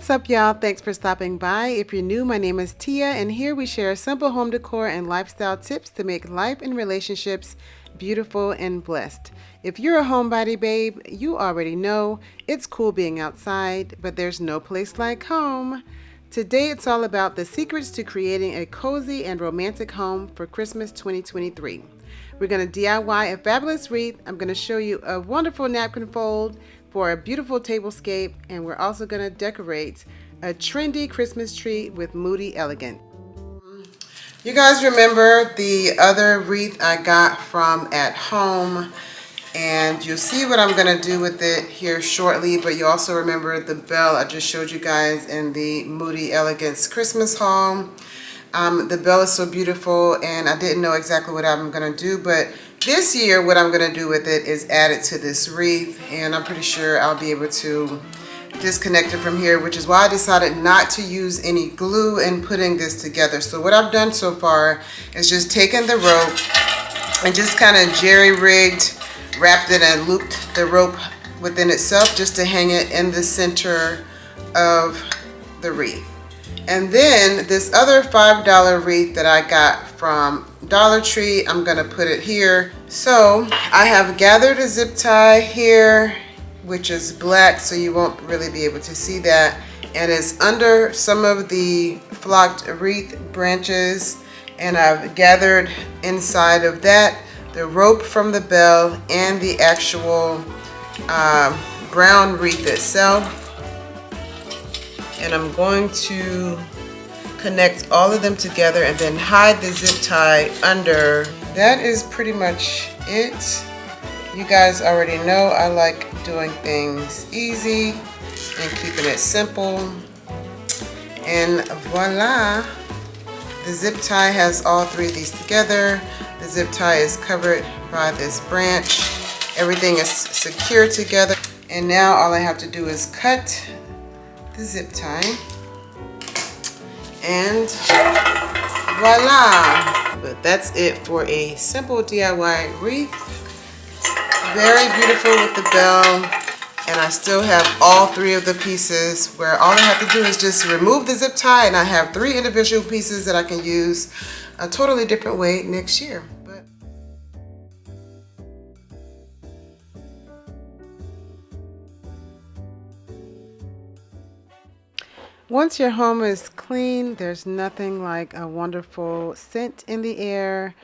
What's up, y'all? Thanks for stopping by. If you're new, my name is Tia, and here we share simple home decor and lifestyle tips to make life and relationships beautiful and blessed. If you're a homebody babe, you already know it's cool being outside, but there's no place like home. Today, it's all about the secrets to creating a cozy and romantic home for Christmas 2023. We're going to DIY a fabulous wreath. I'm going to show you a wonderful napkin fold for a beautiful tablescape, and we're also going to decorate a trendy Christmas tree with Moody Elegant. You guys remember the other wreath I got from at home, and you'll see what I'm going to do with it here shortly, but you also remember the bell I just showed you guys in the Moody Elegance Christmas haul. The bell is so beautiful, and I didn't know exactly what I'm going to do, but this year what I'm going to do with it is add it to this wreath, and I'm pretty sure I'll be able to disconnect it from here, which is why I decided not to use any glue in putting this together. So what I've done so far is just taken the rope and just kind of jerry-rigged, wrapped it and looped the rope within itself just to hang it in the center of the wreath. And then this other $5 wreath that I got from Dollar Tree, I'm gonna put it here. So I have gathered a zip tie here, which is black, so you won't really be able to see that. And it's under some of the flocked wreath branches. And I've gathered inside of that the rope from the bell and the actual brown wreath itself. And I'm going to connect all of them together and then hide the zip tie under. That is pretty much it. You guys already know I like doing things easy and keeping it simple. And voila, the zip tie has all three of these together. The zip tie is covered by this branch. Everything is secure together. And now all I have to do is cut the zip tie, and voila. But that's it for a simple DIY wreath. Very beautiful with the bell, and I still have all three of the pieces where all I have to do is just remove the zip tie, and I have three individual pieces that I can use a totally different way next year. Once your home is clean, there's nothing like a wonderful scent in the air.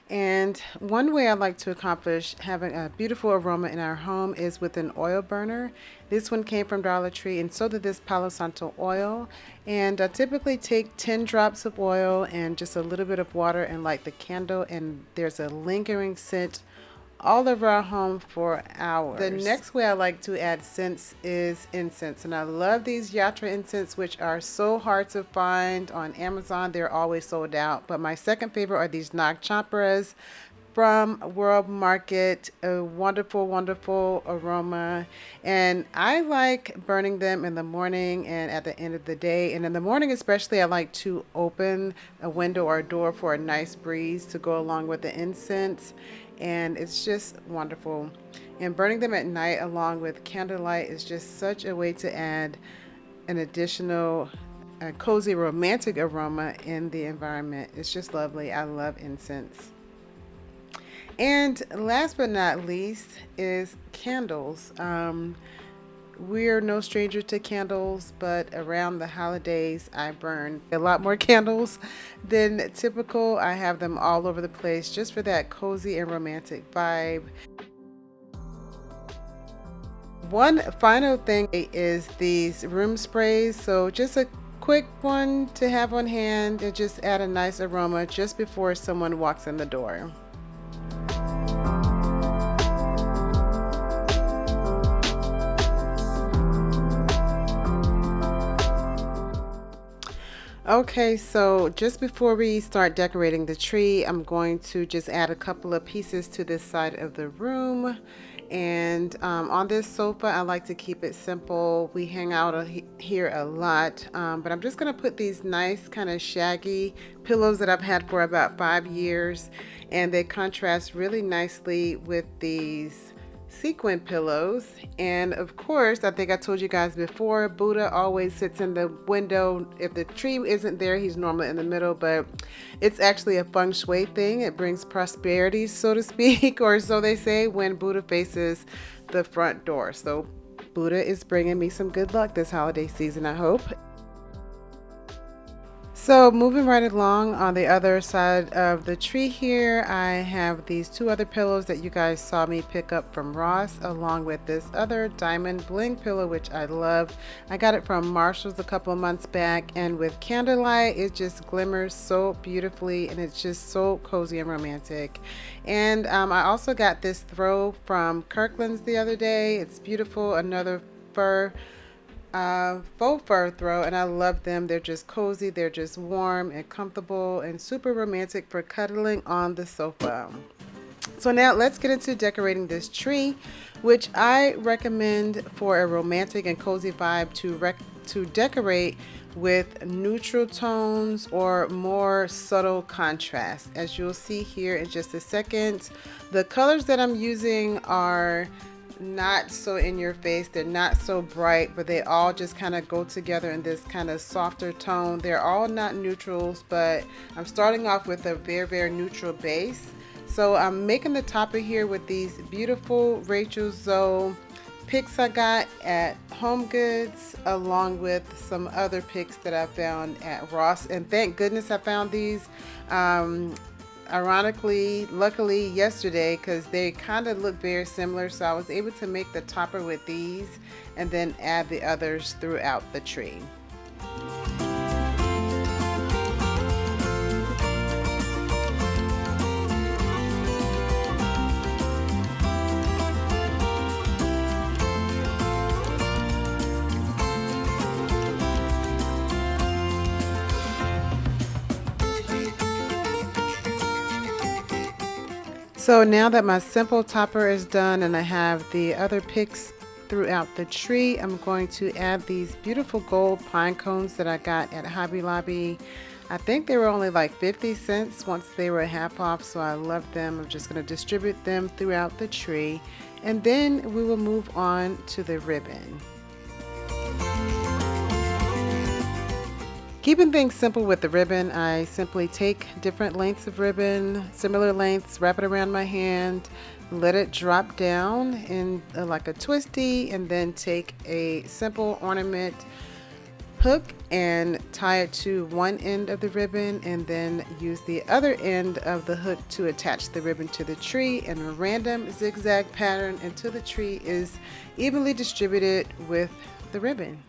And one way I like to accomplish having a beautiful aroma in our home is with an oil burner. This one came from Dollar Tree, and so did this Palo Santo oil. And I typically take 10 drops of oil and just a little bit of water and light the candle, and there's a lingering scent all over our home for hours. The next way I like to add scents is incense, and I love these Yatra incense, which are so hard to find on Amazon. They're always sold out. But my second favorite are these Nag Champas from World Market. A wonderful, wonderful aroma, and I like burning them in the morning and at the end of the day. And in the morning especially, I like to open a window or a door for a nice breeze to go along with the incense, and it's just wonderful. And burning them at night along with candlelight is just such a way to add an additional cozy romantic aroma in the environment. It's just lovely. I love incense. And last but not least is candles. We're no stranger to candles, but around the holidays I burn a lot more candles than typical. I have them all over the place just for that cozy and romantic vibe. One final thing is these room sprays. So just a quick one to have on hand and just add a nice aroma just before someone walks in the door. Okay, so just before we start decorating the tree, I'm going to just add a couple of pieces to this side of the room. And on this sofa, I like to keep it simple. We hang out here a lot, but I'm just going to put these nice kind of shaggy pillows that I've had for about 5 years, and they contrast really nicely with these sequin pillows. And of course, I think I told you guys before, Buddha always sits in the window. If the tree isn't there, he's normally in the middle, but it's actually a feng shui thing. It brings prosperity, so to speak, or so they say, when Buddha faces the front door. So Buddha is bringing me some good luck this holiday season, I hope. So moving right along on the other side of the tree here, I have these two other pillows that you guys saw me pick up from Ross, along with this other diamond bling pillow, which I love. I got it from Marshall's a couple of months back, and with candlelight, it just glimmers so beautifully, and it's just so cozy and romantic. And I also got this throw from Kirkland's the other day. It's beautiful, another fur faux fur throw, and I love them. They're just cozy, they're just warm and comfortable and super romantic for cuddling on the sofa. So now let's get into decorating this tree, which I recommend for a romantic and cozy vibe to decorate with neutral tones or more subtle contrast. As you'll see here in just a second, the colors that I'm using are not so in your face, they're not so bright, but they all just kind of go together in this kind of softer tone. They're all not neutrals, but I'm starting off with a very neutral base. So I'm making the topper here with these beautiful Rachel Zoe picks I got at Home Goods, along with some other picks that I found at Ross, and thank goodness I found these ironically, luckily yesterday, because they kind of look very similar, so I was able to make the topper with these and then add the others throughout the tree. So now that my simple topper is done and I have the other picks throughout the tree, I'm going to add these beautiful gold pine cones that I got at Hobby Lobby. I think they were only like 50 cents once they were half off, so I love them. I'm just going to distribute them throughout the tree, and then we will move on to the ribbon. Keeping things simple with the ribbon, I simply take different lengths of ribbon, similar lengths, wrap it around my hand, let it drop down in like a twisty, and then take a simple ornament hook and tie it to one end of the ribbon, and then use the other end of the hook to attach the ribbon to the tree in a random zigzag pattern until the tree is evenly distributed with the ribbon.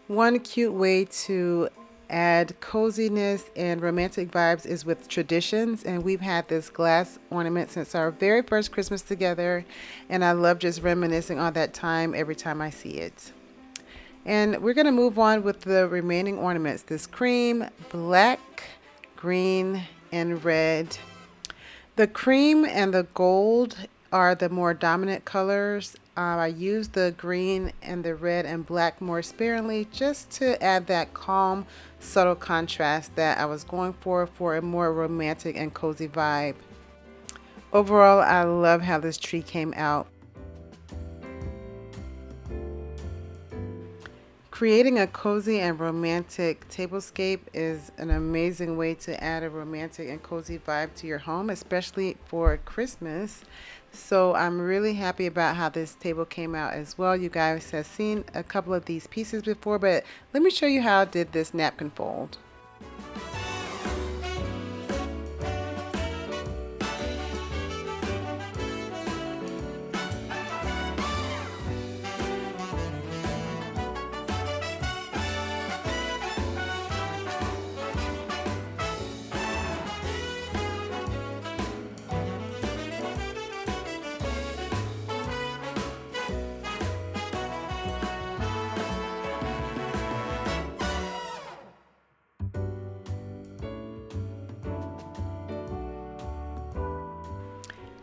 One cute way to add coziness and romantic vibes is with traditions, and we've had this glass ornament since our very first Christmas together, and I love just reminiscing on that time every time I see it. And we're going to move on with the remaining ornaments. This cream, black, green, and red. The cream and the gold are the more dominant colors. I use the green and the red and black more sparingly, just to add that calm, subtle contrast that I was going for a more romantic and cozy vibe. Overall, I love how this tree came out. Creating a cozy and romantic tablescape is an amazing way to add a romantic and cozy vibe to your home, especially for Christmas. So I'm really happy about how this table came out as well. You guys have seen a couple of these pieces before, but let me show you how I did this napkin fold.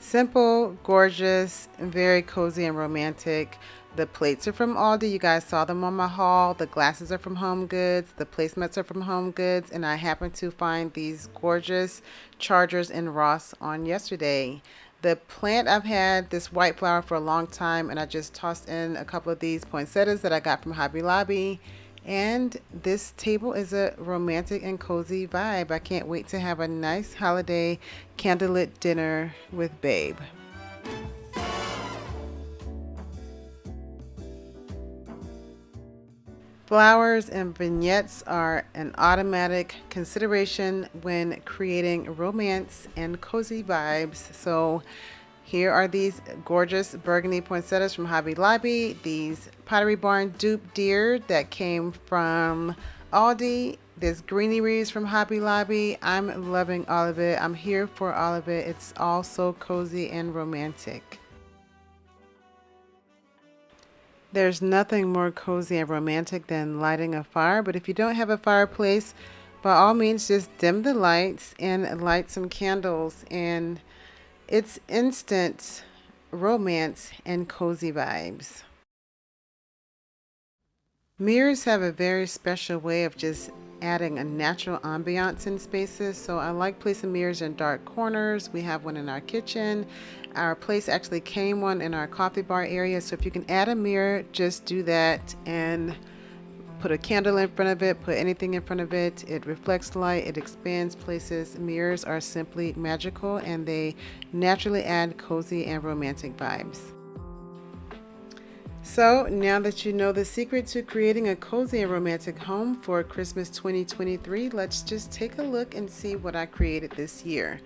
Simple, gorgeous, very cozy and romantic. The plates are from Aldi. You guys saw them on my haul. The glasses are from Home Goods. The placemats are from Home Goods. And I happened to find these gorgeous chargers in Ross on yesterday. The plant, I've had this white flower for a long time, and I just tossed in a couple of these poinsettias that I got from Hobby Lobby. And this table is a romantic and cozy vibe. I can't wait to have a nice holiday candlelit dinner with Babe. Flowers and vignettes are an automatic consideration when creating romance and cozy vibes. So here are these gorgeous burgundy poinsettias from Hobby Lobby, these Pottery Barn dupe deer that came from Aldi, this greeneries from Hobby Lobby. I'm loving all of it. I'm here for all of it. It's all so cozy and romantic. There's nothing more cozy and romantic than lighting a fire, but if you don't have a fireplace, by all means just dim the lights and light some candles, and it's instant romance and cozy vibes. Mirrors have a very special way of just adding a natural ambiance in spaces. So I like placing mirrors in dark corners. We have one in our kitchen. Our place actually came one in our coffee bar area. So if you can add a mirror, just do that and put a candle in front of it, put anything in front of it. It reflects light, it expands places. Mirrors are simply magical and they naturally add cozy and romantic vibes. So now that you know the secret to creating a cozy and romantic home for Christmas 2023, let's just take a look and see what I created this year.